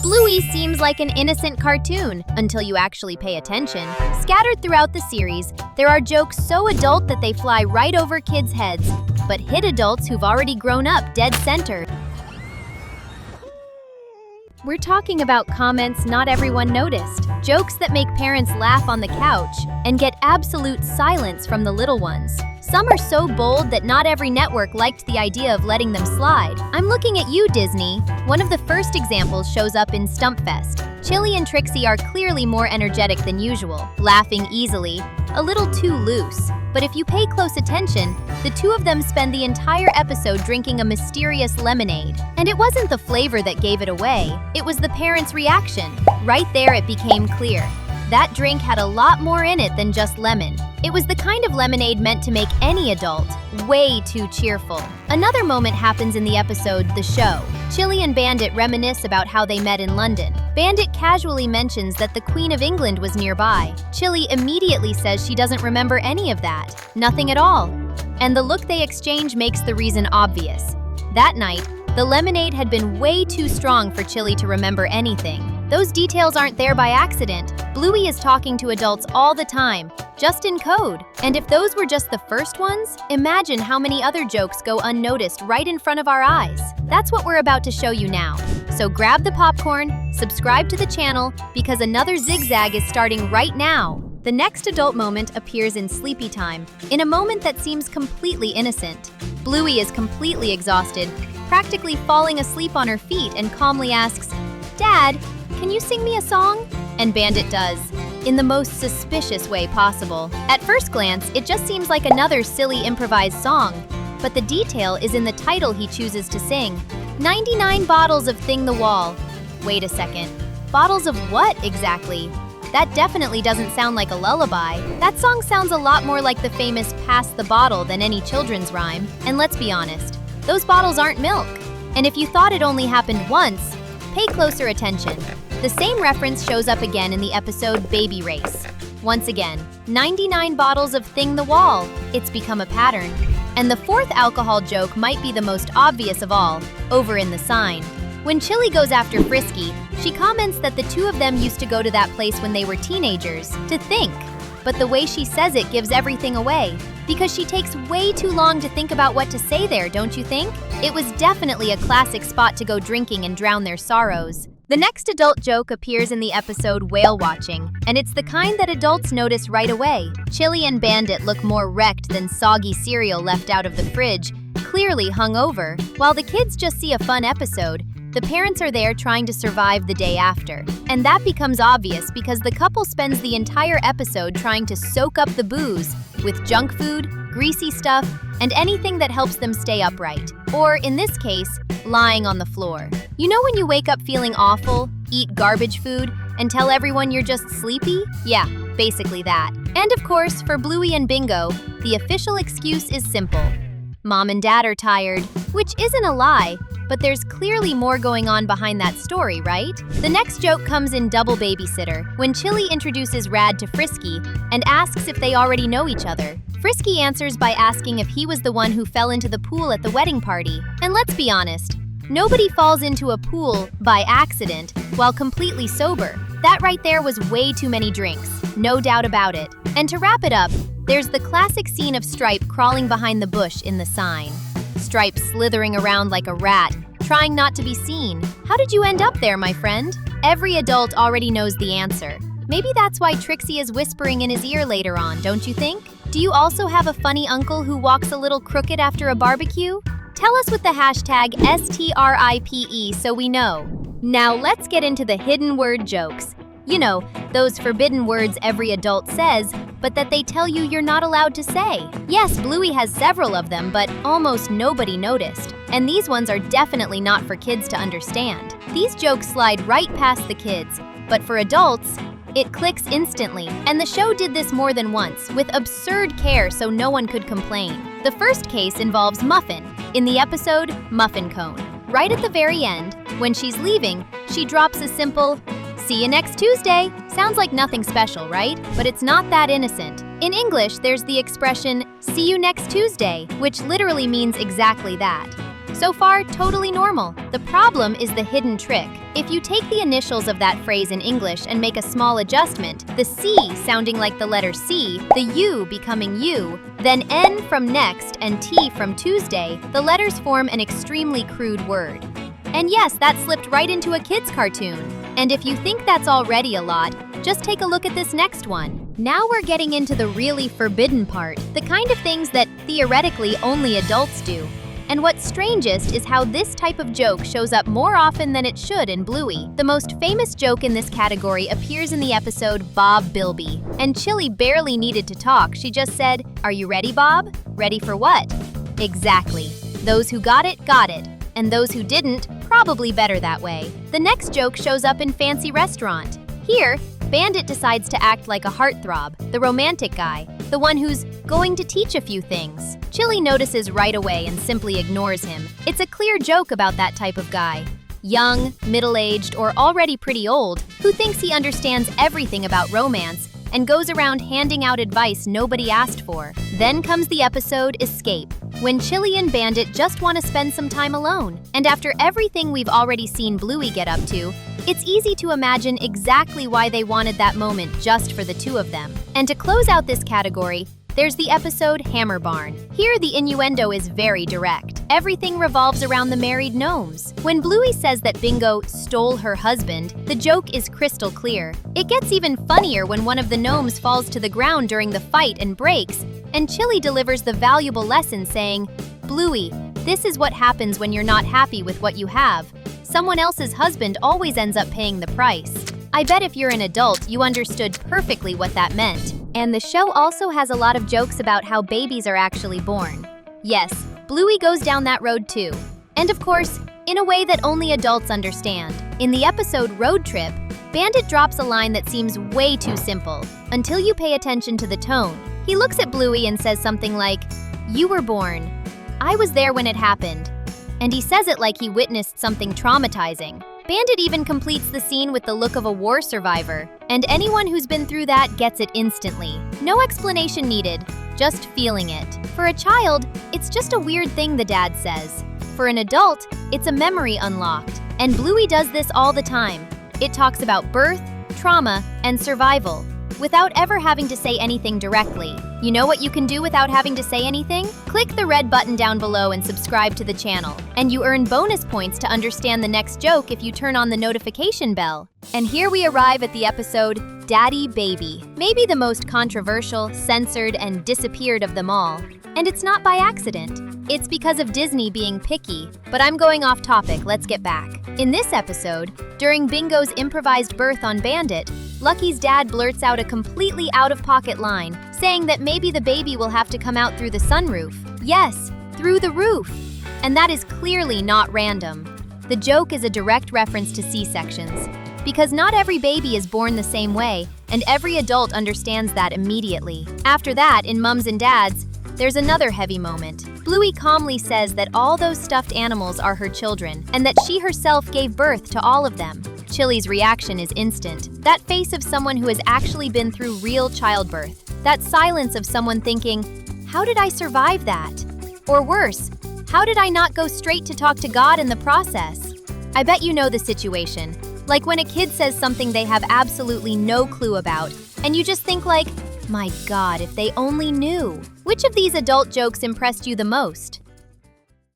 Bluey seems like an innocent cartoon until you actually pay attention. Scattered throughout the series, there are jokes so adult that they fly right over kids' heads, but hit adults who've already grown up dead center. We're talking about comments not everyone noticed, jokes that make parents laugh on the couch and get absolute silence from the little ones. Some are so bold that not every network liked the idea of letting them slide. I'm looking at you, Disney. One of the first examples shows up in Stumpfest. Chili and Trixie are clearly more energetic than usual, laughing easily, a little too loose. But if you pay close attention, the two of them spend the entire episode drinking a mysterious lemonade. And it wasn't the flavor that gave it away, it was the parents' reaction. Right there it became clear. That drink had a lot more in it than just lemon. It was the kind of lemonade meant to make any adult way too cheerful. Another moment happens in the episode The Show. Chili and Bandit reminisce about how they met in London. Bandit casually mentions that the Queen of England was nearby. Chili immediately says she doesn't remember any of that. Nothing at all. And the look they exchange makes the reason obvious. That night, the lemonade had been way too strong for Chili to remember anything. Those details aren't there by accident. Bluey is talking to adults all the time, just in code. And if those were just the first ones, imagine how many other jokes go unnoticed right in front of our eyes. That's what we're about to show you now. So grab the popcorn, subscribe to the channel, because another zigzag is starting right now. The next adult moment appears in Sleepy Time, in a moment that seems completely innocent. Bluey is completely exhausted, practically falling asleep on her feet, and calmly asks, "Dad, can you sing me a song?" And Bandit does, in the most suspicious way possible. At first glance, it just seems like another silly improvised song, but the detail is in the title he chooses to sing. 99 bottles of Thing the Wall. Wait a second, bottles of what exactly? That definitely doesn't sound like a lullaby. That song sounds a lot more like the famous Pass the Bottle than any children's rhyme. And let's be honest, those bottles aren't milk. And if you thought it only happened once, pay closer attention. The same reference shows up again in the episode Baby Race. Once again, 99 bottles of Thing the Wall. It's become a pattern. And the fourth alcohol joke might be the most obvious of all, over in the sign. When Chili goes after Frisky, she comments that the two of them used to go to that place when they were teenagers, to think. But the way she says it gives everything away, because she takes way too long to think about what to say there, don't you think? It was definitely a classic spot to go drinking and drown their sorrows. The next adult joke appears in the episode Whale Watching, and it's the kind that adults notice right away. Chili and Bandit look more wrecked than soggy cereal left out of the fridge, clearly hungover. While the kids just see a fun episode, the parents are there trying to survive the day after. And that becomes obvious because the couple spends the entire episode trying to soak up the booze with junk food, greasy stuff, and anything that helps them stay upright. Or, in this case, lying on the floor. You know when you wake up feeling awful, eat garbage food, and tell everyone you're just sleepy? Yeah, basically that. And of course, for Bluey and Bingo, the official excuse is simple. Mom and Dad are tired, which isn't a lie, but there's clearly more going on behind that story, right? The next joke comes in Double Babysitter, when Chili introduces Rad to Frisky and asks if they already know each other. Frisky answers by asking if he was the one who fell into the pool at the wedding party. And let's be honest, nobody falls into a pool by accident while completely sober. That right there was way too many drinks, no doubt about it. And to wrap it up, there's the classic scene of Stripe crawling behind the bush in the sign. Stripe slithering around like a rat, trying not to be seen. How did you end up there, my friend? Every adult already knows the answer. Maybe that's why Trixie is whispering in his ear later on, don't you think? Do you also have a funny uncle who walks a little crooked after a barbecue? Tell us with the hashtag STRIPE so we know. Now let's get into the hidden word jokes. You know, those forbidden words every adult says, but that they tell you you're not allowed to say. Yes, Bluey has several of them, but almost nobody noticed. And these ones are definitely not for kids to understand. These jokes slide right past the kids, but for adults, it clicks instantly. And the show did this more than once, with absurd care so no one could complain. The first case involves Muffin, in the episode Muffin Cone. Right at the very end, when she's leaving, she drops a simple, "See you next Tuesday." Sounds like nothing special, right? But it's not that innocent. In English, there's the expression, "see you next Tuesday," which literally means exactly that. So far, totally normal. The problem is the hidden trick. If you take the initials of that phrase in English and make a small adjustment, the C sounding like the letter C, the U becoming U, then N from next and T from Tuesday, the letters form an extremely crude word. And yes, that slipped right into a kid's cartoon. And if you think that's already a lot, just take a look at this next one. Now we're getting into the really forbidden part, the kind of things that theoretically only adults do. And what's strangest is how this type of joke shows up more often than it should in Bluey. The most famous joke in this category appears in the episode Bob Bilby. And Chili barely needed to talk, she just said, "Are you ready, Bob?" Ready for what? Exactly. Those who got it, and those who didn't, probably better that way. The next joke shows up in Fancy Restaurant. Here, Bandit decides to act like a heartthrob, the romantic guy, the one who's going to teach a few things. Chili notices right away and simply ignores him. It's a clear joke about that type of guy. Young, middle-aged, or already pretty old, who thinks he understands everything about romance and goes around handing out advice nobody asked for. Then comes the episode Escape, when Chili and Bandit just want to spend some time alone. And after everything we've already seen Bluey get up to, it's easy to imagine exactly why they wanted that moment just for the two of them. And to close out this category, there's the episode Hammer Barn. Here the innuendo is very direct. Everything revolves around the married gnomes. When Bluey says that Bingo stole her husband, the joke is crystal clear. It gets even funnier when one of the gnomes falls to the ground during the fight and breaks, and Chili delivers the valuable lesson saying, "Bluey, this is what happens when you're not happy with what you have. Someone else's husband always ends up paying the price." I bet if you're an adult, you understood perfectly what that meant. And the show also has a lot of jokes about how babies are actually born. Yes, Bluey goes down that road too. And of course, in a way that only adults understand. In the episode Road Trip, Bandit drops a line that seems way too simple, until you pay attention to the tone. He looks at Bluey and says something like, "You were born. I was there when it happened." And he says it like he witnessed something traumatizing. Bandit even completes the scene with the look of a war survivor, and anyone who's been through that gets it instantly. No explanation needed, just feeling it. For a child, it's just a weird thing the dad says. For an adult, it's a memory unlocked. And Bluey does this all the time. It talks about birth, trauma, and survival, without ever having to say anything directly. You know what you can do without having to say anything? Click the red button down below and subscribe to the channel. And you earn bonus points to understand the next joke if you turn on the notification bell. And here we arrive at the episode Daddy Baby. Maybe the most controversial, censored, and disappeared of them all. And it's not by accident. It's because of Disney being picky. But I'm going off topic, let's get back. In this episode, during Bingo's improvised birth on Bandit, Lucky's dad blurts out a completely out-of-pocket line, saying that maybe the baby will have to come out through the sunroof. Yes, through the roof. And that is clearly not random. The joke is a direct reference to C-sections, because not every baby is born the same way, and every adult understands that immediately. After that, in Mums and Dads, there's another heavy moment. Bluey calmly says that all those stuffed animals are her children, and that she herself gave birth to all of them. Chili's reaction is instant. That face of someone who has actually been through real childbirth. That silence of someone thinking, how did I survive that? Or worse, how did I not go straight to talk to God in the process? I bet you know the situation. Like when a kid says something they have absolutely no clue about, and you just think like, my God, if they only knew. Which of these adult jokes impressed you the most?